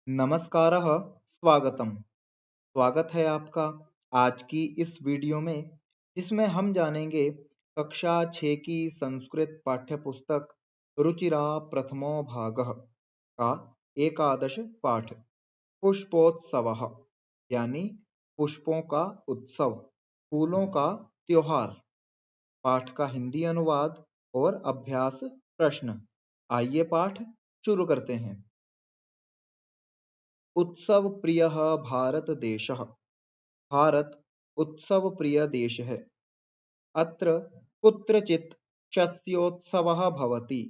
नमस्कारः, स्वागतम। स्वागत है आपका आज की इस वीडियो में, जिसमें हम जानेंगे कक्षा 6 की संस्कृत पाठ्यपुस्तक रुचिरा प्रथमो भागः का एकादश पाठ पुष्पोत्सवः यानी पुष्पों का उत्सव, फूलों का त्योहार। पाठ का हिंदी अनुवाद और अभ्यास प्रश्न। आइए पाठ शुरू करते हैं। उत्सव प्रिय भारत देश। भारत उत्सव प्रिय देश है। अत्र कुत्रचित् शस्योत्सवः भवति।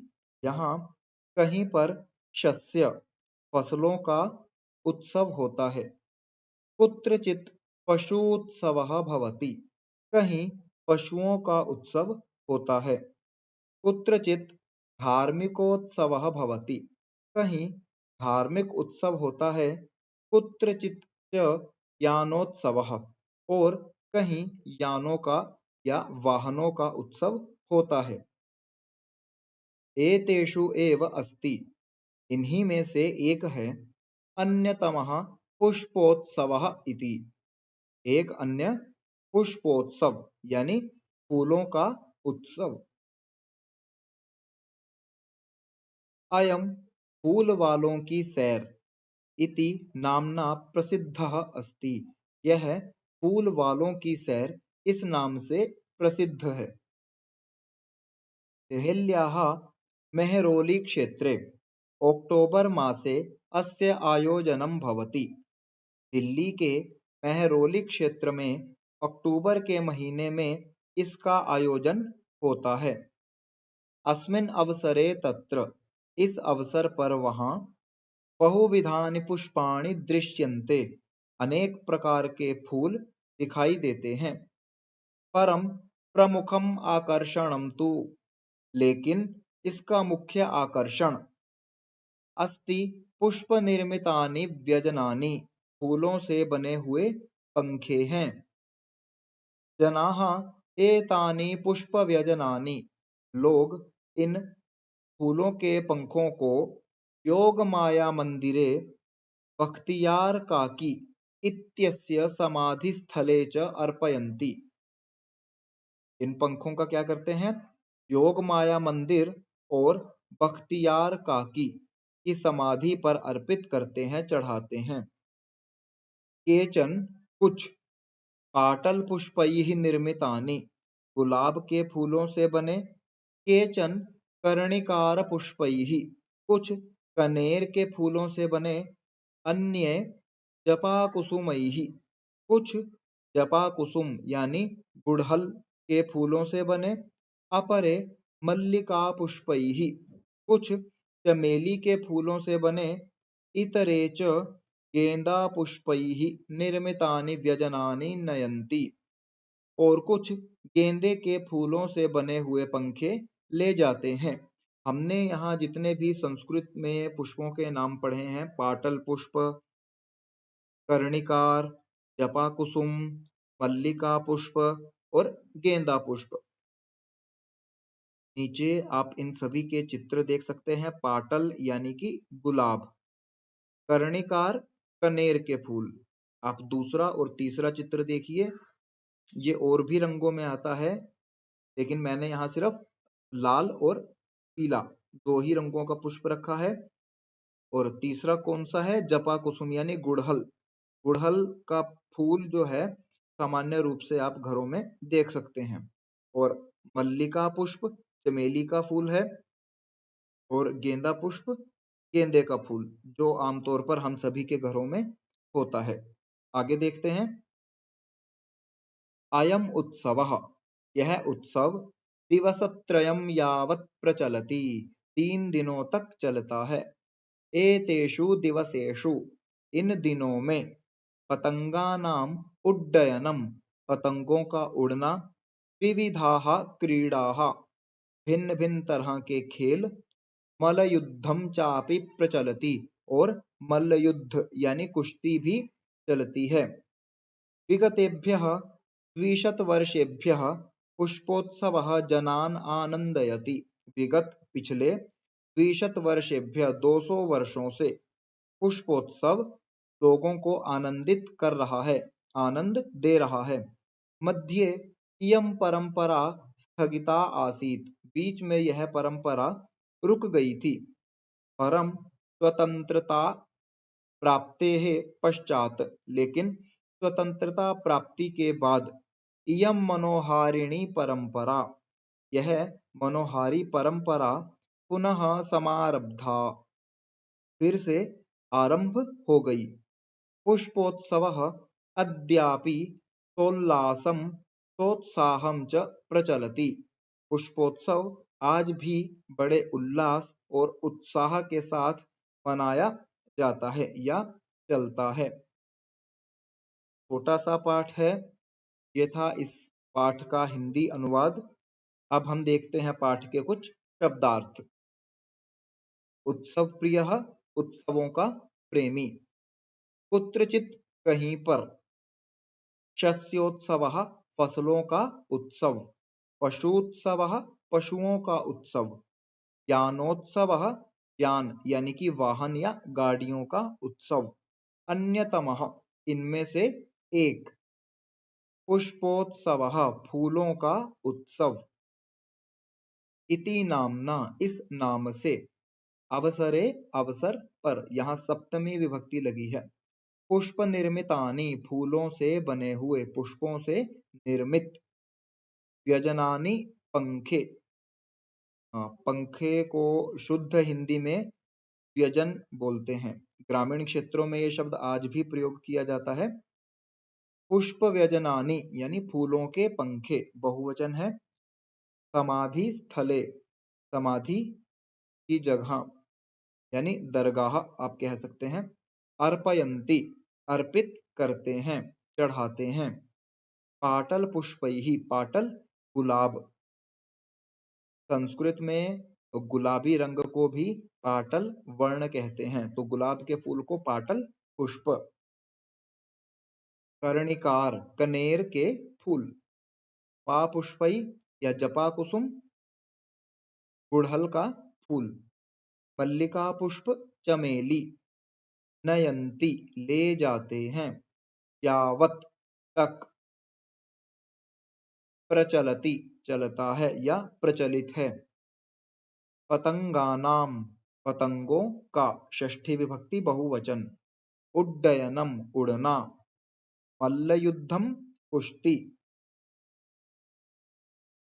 यहाँ कहीं पर शस्य फसलों का उत्सव होता है। कुत्रचित् पशूत्सवः भवति। कहीं पशुओं का उत्सव होता है। कुत्रचित् धार्मिकोत्सवः भवति। कहीं धार्मिक उत्सव होता है। कुत्रचित् च यानोत्सवः और कहीं यानों का या वाहनों का उत्सव होता है। एतेषु एव अस्ति, इन्हीं में से एक है अन्यतमः पुष्पोत्सवः इति। एक अन्य पुष्पोत्सव यानी फूलों का उत्सव। अयं फूल वालों की सैर इति नामना प्रसिद्धः अस्ति। यह फूल वालों की सैर इस नाम से प्रसिद्ध है। देहल्याः मेहरौली क्षेत्रे अक्टोबर मासे अस्य आयोजनं भवति। दिल्ली के मेहरौली क्षेत्र में अक्टूबर के महीने में इसका आयोजन होता है। अस्मिन् अवसरे तत्र इस अवसर पर वहाँ बहुविधानि पुष्पाणि दृश्यन्ते अनेक प्रकार के फूल दिखाई देते हैं। परम प्रमुखम आकर्षणम तु लेकिन इसका मुख्य आकर्षण अस्ति पुष्प निर्मितानि व्यजनानि फूलों से बने हुए पंखे हैं। जनाः एतानि पुष्प व्यजनानि लोग इन फूलों के पंखों को योगमाया मंदिरे बख्तियार काकी इत्यस्य समाधिस्थले च अर्पयन्ति। इन पंखों का क्या करते हैं? योगमाया मंदिर और बख्तियार काकी की समाधि पर अर्पित करते हैं, चढ़ाते हैं। केचन कुछ पाटल पुष्पैः निर्मितानि गुलाब के फूलों से बने। केचन कर्णिकार पुष्पैः कुछ कनेर के फूलों से बने। अन्ये जपाकुसुमैः कुछ जपाकुसुम यानी गुड़हल के फूलों से बने। अपरे मल्लिका पुष्पैः कुछ चमेली के फूलों से बने। इतरे च गेंदा पुष्पैः निर्मितानि व्यजनानि नयन्ति और कुछ गेंदे के फूलों से बने हुए पंखे ले जाते हैं। हमने यहाँ जितने भी संस्कृत में पुष्पों के नाम पढ़े हैं, पाटल पुष्प, कर्णिकार, जपाकुसुम, मल्लिका पुष्प और गेंदा पुष्प। नीचे आप इन सभी के चित्र देख सकते हैं। पाटल यानी कि गुलाब, कर्णिकार कनेर के फूल। आप दूसरा और तीसरा चित्र देखिए, ये और भी रंगों में आता है, लेकिन मैंने यहाँ सिर्फ लाल और पीला दो ही रंगों का पुष्प रखा है। और तीसरा कौन सा है? जपा कुसुम यानी गुड़हल। गुड़हल का फूल जो है सामान्य रूप से आप घरों में देख सकते हैं। और मल्लिका पुष्प चमेली का फूल है और गेंदा पुष्प गेंदे का फूल, जो आमतौर पर हम सभी के घरों में होता है। आगे देखते हैं। अयम उत्सवः यह उत्सव दिवसत्रयं यावत् प्रचलति 3 दिनों तक चलता है। एतेषु दिवसेषु इन दिनों में पतंगानाम उड्डयनम पतंगों का उड़ना, विविधाः क्रीडाः भिन्न भिन्न तरह के खेल, मल्लयुद्धम चापि प्रचलति और मल्लयुद्ध यानी कुश्ती भी चलती है। विगतेभ्यः 20 वर्षेभ्यः पुष्पोत्सवः जनान् आनंदयति। विगत पिछले 20 वर्षेभ्यः 200 वर्षों से पुष्पोत्सव लोगों को आनंदित कर रहा है, आनंद दे रहा है। मध्ये इयं परंपरा स्थगिता आसीत्, बीच में यह परंपरा रुक गई थी। परम स्वतंत्रता प्राप्तेः पश्चात्, लेकिन स्वतंत्रता प्राप्ति के बाद इयं मनोहारिणी परंपरा, यह मनोहारी परंपरा पुनः समारब्धा, फिर से आरंभ हो गई। पुष्पोत्सवः अद्यापि सोल्लासं सोत्साहं च प्रचलति। पुष्पोत्सव आज भी बड़े उल्लास और उत्साह के साथ मनाया जाता है या चलता है। छोटा सा पाठ है, ये था इस पाठ का हिंदी अनुवाद। अब हम देखते हैं पाठ के कुछ शब्दार्थ। उत्सव प्रियः, उत्सवों का प्रेमी। कुत्रचित, कहीं पर। शस्योत्सवः, फसलों का उत्सव। पशूत्सवः, पशुओं का उत्सव। यानोत्सवः, यान यानी कि वाहन या गाड़ियों का उत्सव। अन्यतमः, इनमें से एक। पुष्पोत्सवः, फूलों का उत्सव। इति नामना, इस नाम से। अवसरे, अवसर पर, यहाँ सप्तमी विभक्ति लगी है। पुष्प निर्मितानि, फूलों से बने हुए, पुष्पों से निर्मित। व्यजनानि, पंखे। पंखे को शुद्ध हिंदी में व्यजन बोलते हैं। ग्रामीण क्षेत्रों में यह शब्द आज भी प्रयोग किया जाता है। पुष्प व्यजनानि यानी फूलों के पंखे, बहुवचन है। समाधि स्थले, समाधि की जगह यानी दरगाह आप कह सकते हैं। अर्पयन्ति, अर्पित करते हैं, चढ़ाते हैं। पाटल पुष्पैहि, पाटल गुलाब। संस्कृत में गुलाबी रंग को भी पाटल वर्ण कहते हैं, तो गुलाब के फूल को पाटल पुष्प। कर्णिकार, कनेर के फूल। पापुष्पै या जपा कुसुम, गुड़हल का फूल। मल्लिका पुष्प, चमेली। नयंती, ले जाते हैं। यावत, तक। प्रचलति, चलता है या प्रचलित है। पतंगानाम, पतंगों का, षष्ठी विभक्ति बहुवचन। उड्डयनम, उड़ना। मल्लयुद्धम, कुश्ती।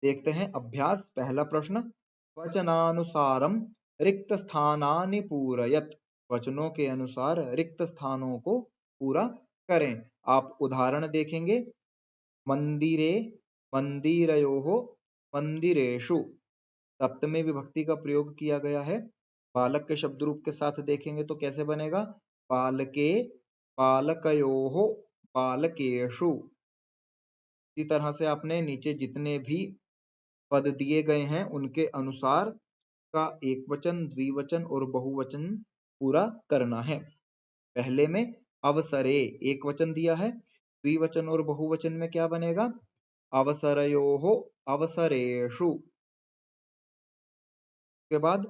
देखते हैं अभ्यास। पहला प्रश्न, वचनानुसारम रिक्त स्थानानि पूरयत, वचनों के अनुसार रिक्त स्थानों को पूरा करें। आप उदाहरण देखेंगे। मंदिरे, मंदिरयोः, मंदिरेषु। सप्तमी विभक्ति का प्रयोग किया गया है। बालक के शब्द रूप के साथ देखेंगे तो कैसे बनेगा? बालके, बालकयोः, बालकेषु। इसी तरह से आपने नीचे जितने भी पद दिए गए हैं उनके अनुसार का एक वचन, द्विवचन और बहुवचन पूरा करना है। पहले में अवसरे, एक वचन दिया है। द्विवचन और बहुवचन में क्या बनेगा? अवसरयोः, अवसरेषु। के बाद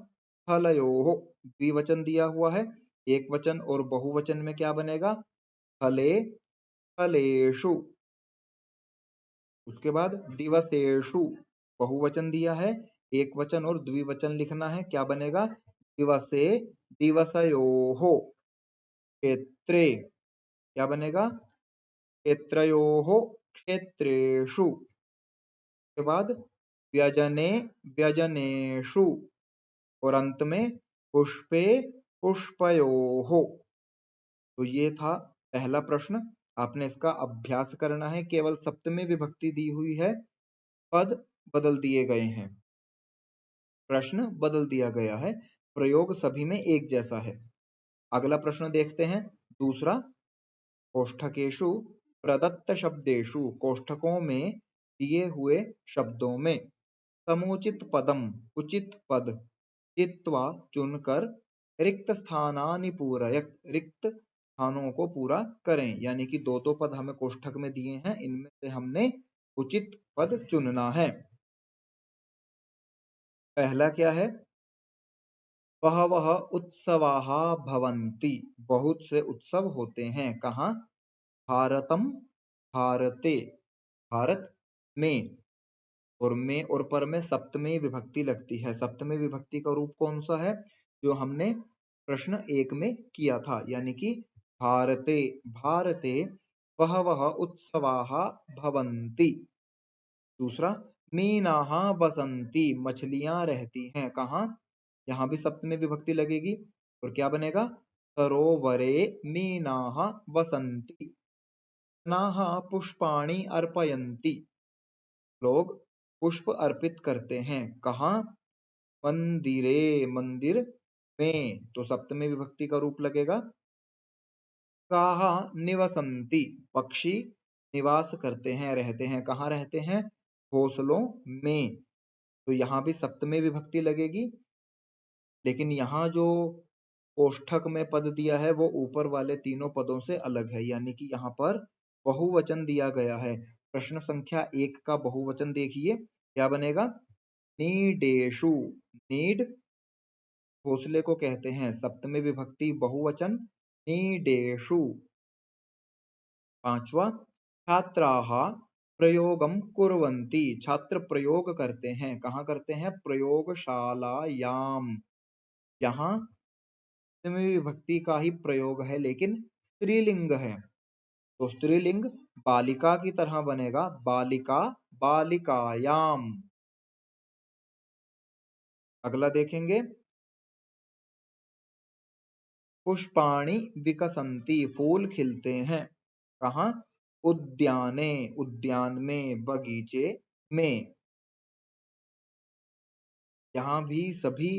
फलयोः, द्विवचन दिया हुआ है। एक वचन और बहुवचन में क्या बनेगा? फले, फलेषु। उसके बाद दिवसेषु, बहुवचन दिया है। एक वचन और द्विवचन लिखना है, क्या बनेगा? दिवसे, दिवसयोः। क्षेत्रे, क्या बनेगा? क्षेत्रयोः, क्षेत्रेषु। के बाद व्यजने, व्यजनेषु। और अंत में पुष्पे, पुष्पयोः। तो ये था पहला प्रश्न। आपने इसका अभ्यास करना है। केवल सप्तमी विभक्ति दी हुई है, पद बदल दिए गए हैं, प्रश्न बदल दिया गया है, प्रयोग सभी में एक जैसा है। अगला प्रश्न देखते हैं। दूसरा, कोष्ठकेषु प्रदत्त शब्देषु, कोष्ठकों में दिए हुए शब्दों में समुचित पदम, उचित पद, चित्वा, चुनकर, रिक्त स्थानानि पूरयत, रिक्त स्थानों को पूरा करें। यानी कि दो पद हमें कोष्ठक में दिए हैं, इनमें से हमने उचित पद चुनना है। पहला क्या है? बहवः उत्सवाः भवन्ति, बहुत से उत्सव होते हैं। कहाँ? भारतम, भारते, भारत में, और में और पर में सप्तमी विभक्ति लगती है। सप्तमी विभक्ति का रूप कौन सा है? जो हमने प्रश्न 1 में किया था, यानी कि भारते, भारते बहवः उत्सवाः भवन्ति। दूसरा, मीनाः बसन्ति, मछलियां रहती हैं। कहाँ? यहाँ भी सप्तमी विभक्ति लगेगी और क्या बनेगा? सरोवरे मीनाः वसन्ति। जनाः पुष्पाणि अर्पयन्ति, लोग पुष्प अर्पित करते हैं। कहाँ? मंदिरे, मंदिर में, तो सप्तमी विभक्ति का रूप लगेगा। काः निवसन्ति, पक्षी निवास करते हैं, रहते हैं। कहाँ रहते हैं? घोंसलों में, तो यहाँ भी सप्तमी विभक्ति लगेगी। लेकिन यहाँ जो कोष्ठक में पद दिया है वो ऊपर वाले तीनों पदों से अलग है, यानी कि यहाँ पर बहुवचन दिया गया है। प्रश्न संख्या 1 का बहुवचन देखिए, क्या बनेगा? नीडेषु, नीड घोंसले को कहते हैं। सप्तमी विभक्ति बहुवचन नीडेषु। पांचवा, छात्राः प्रयोगम कुर्वन्ति, छात्र प्रयोग करते हैं। कहाँ करते हैं? प्रयोगशालायाम। यहाँ सप्तमी विभक्ति का ही प्रयोग है, लेकिन स्त्रीलिंग है, तो स्त्रीलिंग बालिका की तरह बनेगा, बालिका बालिकायाम। अगला देखेंगे, पुष्पाणि विकसन्ति, फूल खिलते हैं। कहाँ? उद्याने, उद्यान में, बगीचे में। यहाँ भी सभी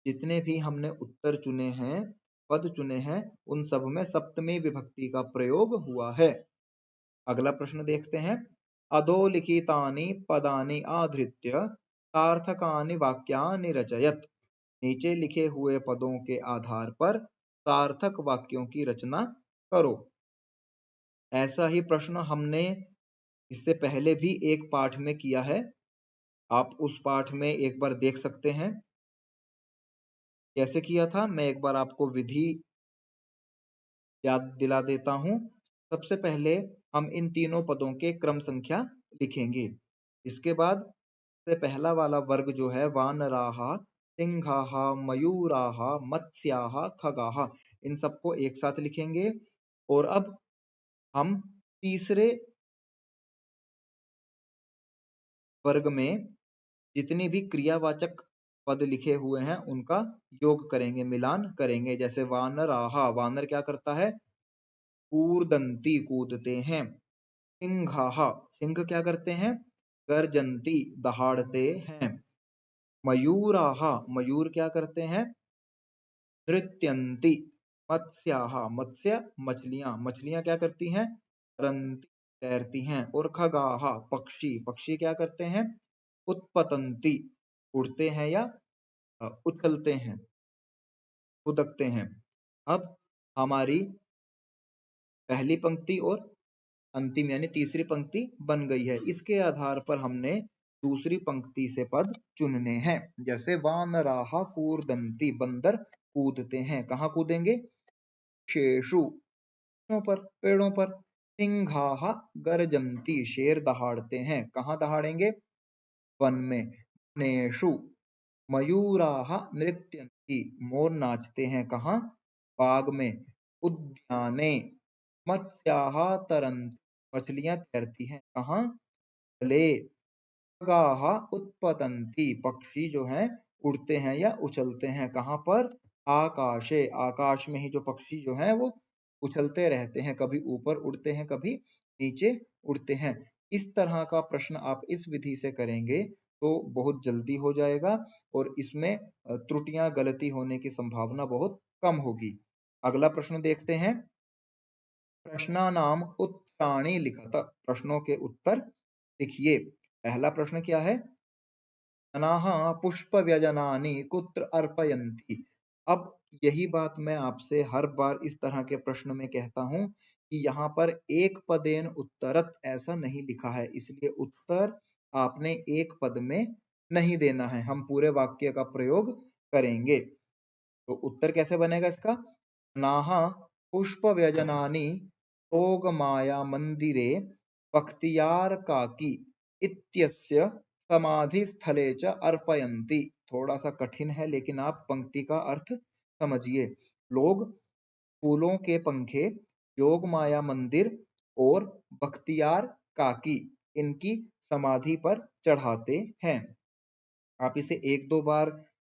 जितने भी हमने उत्तर चुने हैं, पद चुने हैं, उन सब में सप्तमी विभक्ति का प्रयोग हुआ है। अगला प्रश्न देखते हैं, अधोलिखितानि पदानि आधृत्य सार्थकानि वाक्यानि रचयत, नीचे लिखे हुए पदों के आधार पर सार्थक वाक्यों की रचना करो। ऐसा ही प्रश्न हमने इससे पहले भी एक पाठ में किया है, आप उस पाठ में एक बार देख सकते हैं। कैसे किया था, मैं एक बार आपको विधि याद दिला देता हूँ। सबसे पहले हम इन तीनों पदों के क्रम संख्या लिखेंगे। इसके बाद से पहला वाला वर्ग जो है, वानराः, सिंहाः, मयूराः, मत्स्याः, खगाः, इन सबको एक साथ लिखेंगे। और अब हम तीसरे वर्ग में जितनी भी क्रियावाचक पद लिखे हुए हैं उनका योग करेंगे, मिलान करेंगे। जैसे वानराः, वानर क्या करता है? कूर्दन्ति, कूदते हैं। सिंहाः, सिंह क्या करते हैं? गर्जन्ति, दहाड़ते हैं। मयूराः, मयूर क्या करते हैं? नृत्यन्ति। मत्स्याः, मत्स्य मछलियां, मछलियां क्या करती हैं? तरन्ति, तैरती हैं। और खगाः, पक्षी, पक्षी क्या करते हैं? उत्पतन्ति, उड़ते हैं या उछलते हैं, उदकते हैं। अब हमारी पहली पंक्ति और अंतिम यानी तीसरी पंक्ति बन गई है। इसके आधार पर हमने दूसरी पंक्ति से पद चुनने हैं। जैसे वानराः कूर्दन्ति, बंदर कूदते हैं। कहाँ कूदेंगे? शेषु, पर, पेड़ों पर। सिंहाः गर्जन्ति, शेर दहाड़ते हैं। कहाँ दहाड़ेंगे? वन में। वनेषु, मयूराः नृत्यन्ति, मोर नाचते हैं। कहाँ? बाग में। उद्याने, मत्स्याः तरन्ति, मछलियां तैरती हैं। कहाँ? जले। खगाः उत्पतन्ति, पक्षी जो हैं उड़ते हैं या उछलते हैं। कहाँ पर? आकाशे, आकाश में ही जो पक्षी जो हैं वो उछलते रहते हैं, कभी ऊपर उड़ते हैं, कभी नीचे उड़ते हैं। इस तरह का प्रश्न आप इस विधि से करेंगे तो बहुत जल्दी हो जाएगा और इसमें त्रुटियां, गलती होने की संभावना बहुत कम होगी। अगला प्रश्न देखते हैं, प्रश्नानाम उत्तराणि लिखत, प्रश्नों के उत्तर लिखिए। पहला प्रश्न क्या है? जनाः पुष्पव्यजनानि कुत्र अर्पयन्ति। अब यही बात मैं आपसे हर बार इस तरह के प्रश्न में कहता हूं कि यहाँ पर एक पदेन उत्तरत ऐसा नहीं लिखा है, इसलिए उत्तर आपने एक पद में नहीं देना है, हम पूरे वाक्य का प्रयोग करेंगे। तो उत्तर कैसे बनेगा इसका? नाह पुष्प व्यजनानि योग माया मंदिरे बख्तियारकाकी इत्यस्य समाधि स्थले च अर्पयन्ति। थोड़ा सा कठिन है लेकिन आप पंक्ति का अर्थ समझिए। लोग फूलों के पंखे योग माया मंदिर और बख्तियार काकी इनकी समाधि पर चढ़ाते हैं। आप इसे एक दो बार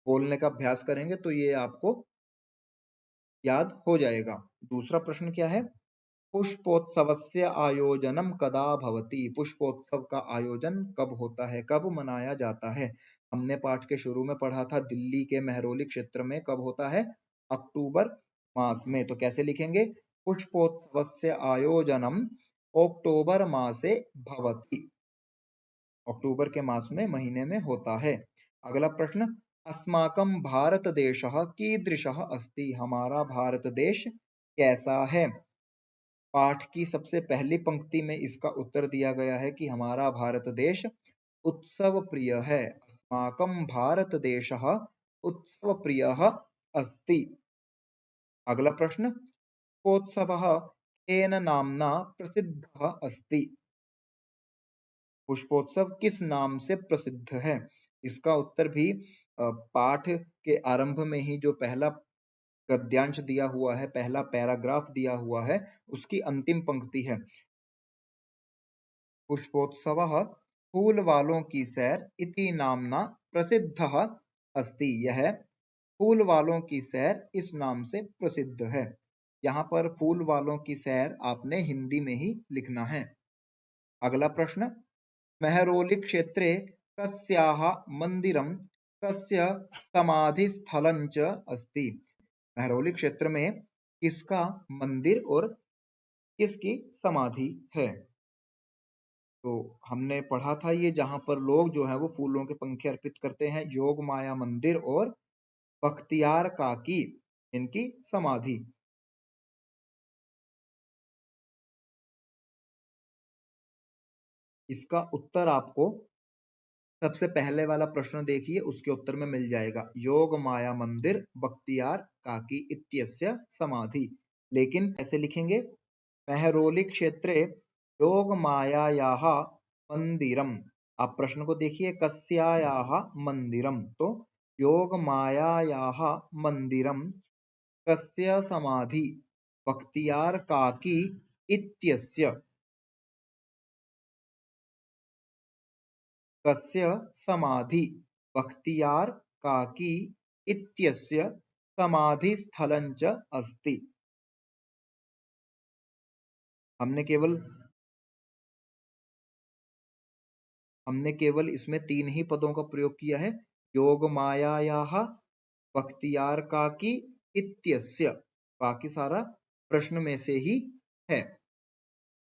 बोलने का अभ्यास करेंगे तो ये आपको याद हो जाएगा। दूसरा प्रश्न क्या है? पुष्पोत्सवस्य आयोजनम कदा भवति? पुष्पोत्सव का आयोजन कब होता है, कब मनाया जाता है? हमने पाठ के शुरू में पढ़ा था दिल्ली के मेहरौली क्षेत्र में कब होता है? अक्टूबर मास में। तो कैसे लिखेंगे? पुष्पोत्सवस्य आयोजनम अक्टूबर मासे भवति। अक्टूबर के मास में, महीने में होता है। अगला प्रश्न, अस्माकं भारत देशः कीदृशः अस्ति? हमारा भारत देश कैसा है? पाठ की सबसे पहली पंक्ति में इसका उत्तर दिया गया है कि हमारा भारत देश उत्सव प्रिय है। अस्माकं भारत देशः उत्सव प्रियः अस्ति। अगला प्रश्न, पुष्पोत्सवः केन नाम्ना प्रसिद्धः अस्ति? पुष्पोत्सव किस नाम से प्रसिद्ध है? इसका उत्तर भी पाठ के आरंभ में ही जो पहला गद्यांश दिया हुआ है, पहला पैराग्राफ दिया हुआ है, उसकी अंतिम पंक्ति है। पुष्पोत्सवः फूल वालों की सैर इति नामना प्रसिद्धः अस्ति। यह फूल वालों की सैर इस नाम से प्रसिद्ध है। यहाँ पर फूल वालों की सैर आपने हिंदी में ही लिखना है। अगला प्रश्न, मेहरौली क्षेत्रे कस्याः मंदिरं कस्य समाधिस्थलं च अस्ति? मेहरौली क्षेत्र में किसका मंदिर और किसकी समाधि है? तो हमने पढ़ा था ये, जहां पर लोग जो है वो फूलों के पंखे अर्पित करते हैं, योग माया मंदिर और बख्तियार काकी इनकी समाधि। इसका उत्तर आपको सबसे पहले वाला प्रश्न देखिए, उसके उत्तर में मिल जाएगा, योग माया मंदिर बख्तियार काकी इत्यस्य समाधि। लेकिन ऐसे लिखेंगे, मेहरौली क्षेत्रे योग मायायाः मंदिरम। आप प्रश्न को देखिए, कस्यायाः मंदिरम, तो योग मायायाः मंदिरम कस्य समाधि बख्तियार काकी इत्यस्य। कस्य समाधि बख्तियार काकी इत्यस्य समाधिस्थलं च अस्ति। हमने केवल इसमें 3 ही पदों का प्रयोग किया है, योग मायायाः बख्तियार काकी इत्यस्य। बाकी सारा प्रश्न में से ही है।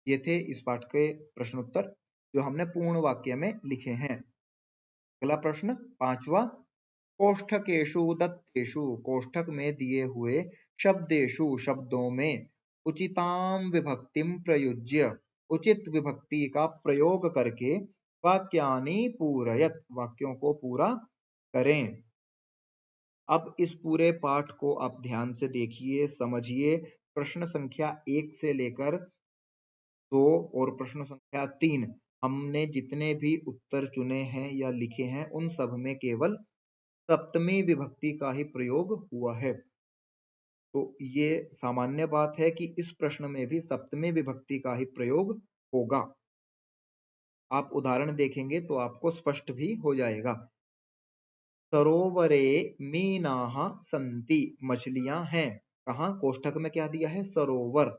ये थे इस पाठ के प्रश्नोत्तर जो हमने पूर्ण वाक्य में लिखे हैं। अगला प्रश्न, पांचवा, कोष्ठकेषु दत्तेषु, कोष्ठक में दिए हुए शब्देषु, शब्दों में उचितां विभक्तिं प्रयुज्य, उचित विभक्ति का प्रयोग करके वाक्यानि पूरयत, वाक्यों को पूरा करें। अब इस पूरे पाठ को आप ध्यान से देखिए, समझिए। प्रश्न संख्या 1 से लेकर 2 और प्रश्न संख्या 3 हमने जितने भी उत्तर चुने हैं या लिखे हैं, उन सब में केवल सप्तमी विभक्ति का ही प्रयोग हुआ है। तो ये सामान्य बात है कि इस प्रश्न में भी सप्तमी विभक्ति का ही प्रयोग होगा। आप उदाहरण देखेंगे तो आपको स्पष्ट भी हो जाएगा। सरोवरे मीनाः सन्ति, मछलियां हैं। कहाँ? कोष्ठक में क्या दिया है? सरोवर।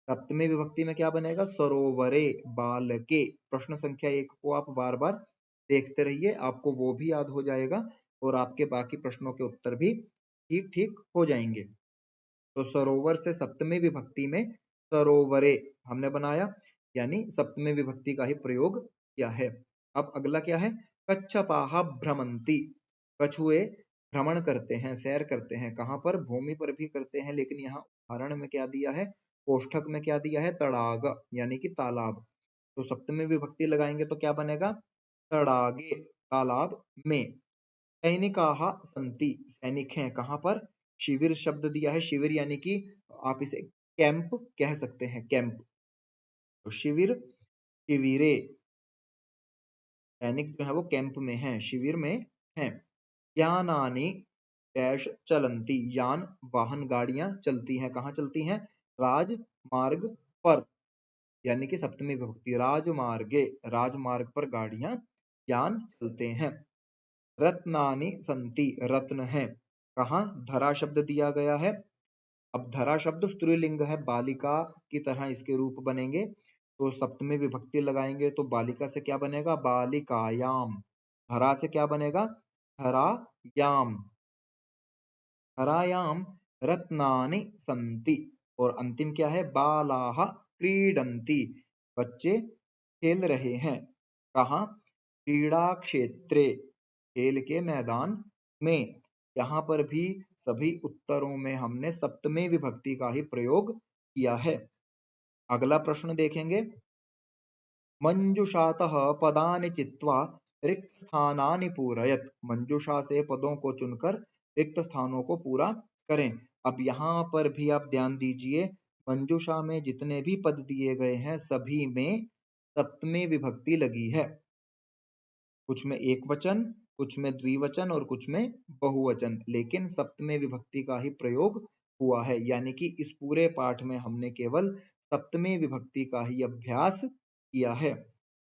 सप्तमी विभक्ति में क्या बनेगा? सरोवरे, बालके। प्रश्न संख्या 1 को आप बार बार देखते रहिए, आपको वो भी याद हो जाएगा और आपके बाकी प्रश्नों के उत्तर भी ठीक ठीक हो जाएंगे। तो सरोवर से सप्तमी विभक्ति में सरोवरे हमने बनाया, यानी सप्तमी विभक्ति का ही प्रयोग किया है। अब अगला क्या है? कच्छपाः भ्रमन्ति, कछुए भ्रमण करते हैं, सैर करते हैं। कहाँ पर? भूमि पर भी करते हैं, लेकिन यहाँ उदाहरण में क्या दिया है? कोष्ठक में क्या दिया है? तड़ाग, यानी कि तालाब। तो सप्तमी विभक्ति लगाएंगे तो क्या बनेगा? तड़ागे, तालाब में। सैनिकाः सन्ति, सैनिक हैं कहाँ पर? शिविर शब्द दिया है, शिविर यानी कि आप इसे कैंप कह सकते हैं, कैंप। तो शिविर, शिविरे, सैनिक जो है वो कैंप में हैं, शिविर में हैं। यानानि डैश चलंती, यान वाहन गाड़ियां चलती हैं, कहाँ चलती हैं? राजमार्ग पर, यानी कि सप्तमी विभक्ति, राजमार्गे, राजमार्ग पर गाड़ियां, यान चलते हैं। रत्नानि सन्ति, रत्न है कहाँ? धरा शब्द दिया गया है। अब धरा शब्द स्त्रीलिंग है, बालिका की तरह इसके रूप बनेंगे, तो सप्तमी विभक्ति लगाएंगे तो बालिका से क्या बनेगा? बालिकायाम। धरा से क्या बनेगा? धरायाम। धरायाम रत्नानि सन्ति। और अंतिम क्या है? बालाः क्रीडन्ति, बच्चे खेल रहे हैं। कहाँ? क्रीड़ा क्षेत्रे, खेल के मैदान में। यहाँ पर भी सभी उत्तरों में हमने सप्तमी विभक्ति का ही प्रयोग किया है। अगला प्रश्न देखेंगे। मंजुषातः पदानि चित्वा रिक्त स्थानानि पूरयत, मंजुषा से पदों को चुनकर रिक्त स्थानों को पूरा करें। अब यहाँ पर भी आप ध्यान दीजिए, मंजुषा में जितने भी पद दिए गए हैं सभी में सप्तमी विभक्ति लगी है। कुछ में एक वचन, कुछ में द्विवचन और कुछ में बहुवचन, लेकिन सप्तमी विभक्ति का ही प्रयोग हुआ है, यानी कि इस पूरे पाठ में हमने केवल सप्तमी विभक्ति का ही अभ्यास किया है।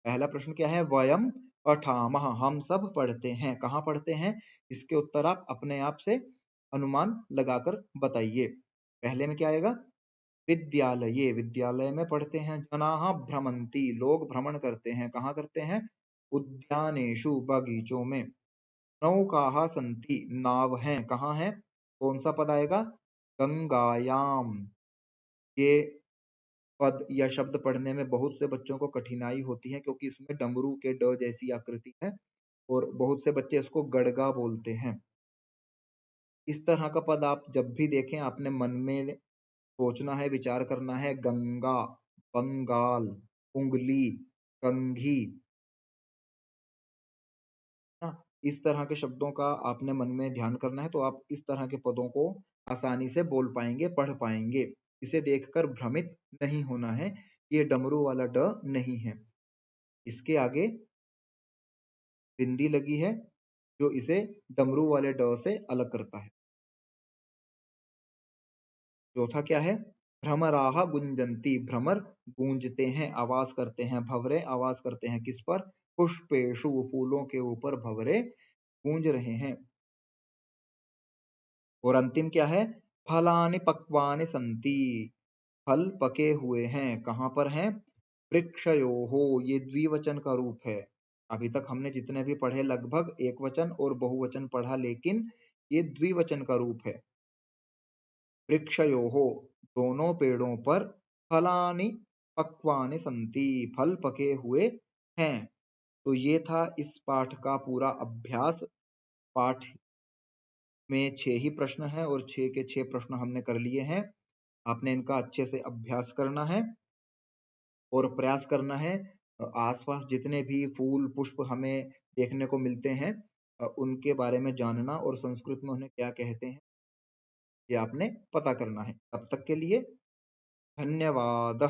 पहला प्रश्न क्या है? वयम पठामः, हम सब पढ़ते हैं, कहाँ पढ़ते हैं? इसके उत्तर आप अपने आप से अनुमान लगाकर बताइए। पहले में क्या आएगा? विद्यालये, विद्यालय में पढ़ते हैं। जनाः भ्रमन्ति, लोग भ्रमण करते हैं, कहाँ करते हैं? उद्यानेषु, बगीचों में। नौकाः सन्ति, नाव हैं, कहाँ है? कौन सा पद आएगा? गंगायाम। ये पद या शब्द पढ़ने में बहुत से बच्चों को कठिनाई होती है, क्योंकि इसमें डमरू के ड जैसी आकृति है और बहुत से बच्चे इसको गड़गा बोलते हैं। इस तरह का पद आप जब भी देखें, आपने मन में सोचना है, विचार करना है। गंगा, बंगाल, उंगली, कंघी, इस तरह के शब्दों का आपने मन में ध्यान करना है, तो आप इस तरह के पदों को आसानी से बोल पाएंगे, पढ़ पाएंगे। इसे देखकर भ्रमित नहीं होना है, ये डमरू वाला ड नहीं है। इसके आगे बिंदी लगी है जो इसे डमरू वाले ड से अलग करता है। चौथा क्या है? भ्रमराह गुंजंती, भ्रमर गूंजते हैं, आवाज करते हैं। भंवरे आवाज करते हैं किस पर? पुष्पेशु, फूलों के ऊपर भंवरे गूंज रहे हैं। और अंतिम क्या है? फलानि पक्वानि संति, फल पके हुए हैं, कहाँ पर हैं? वृक्षयोः, ये द्विवचन का रूप है। अभी तक हमने जितने भी पढ़े लगभग एक वचन और बहुवचन पढ़ा, लेकिन ये द्विवचन का रूप है। वृक्षयोः, दोनों पेड़ों पर। फलानि पक्वानि संति, फल पके हुए हैं। तो ये था इस पाठ का पूरा अभ्यास। पाठ में 6 ही प्रश्न हैं और 6 के 6 प्रश्न हमने कर लिए हैं। आपने इनका अच्छे से अभ्यास करना है और प्रयास करना है आसपास जितने भी फूल पुष्प हमें देखने को मिलते हैं उनके बारे में जानना और संस्कृत में उन्हें क्या कहते हैं ये आपने पता करना है। तब तक के लिए धन्यवाद।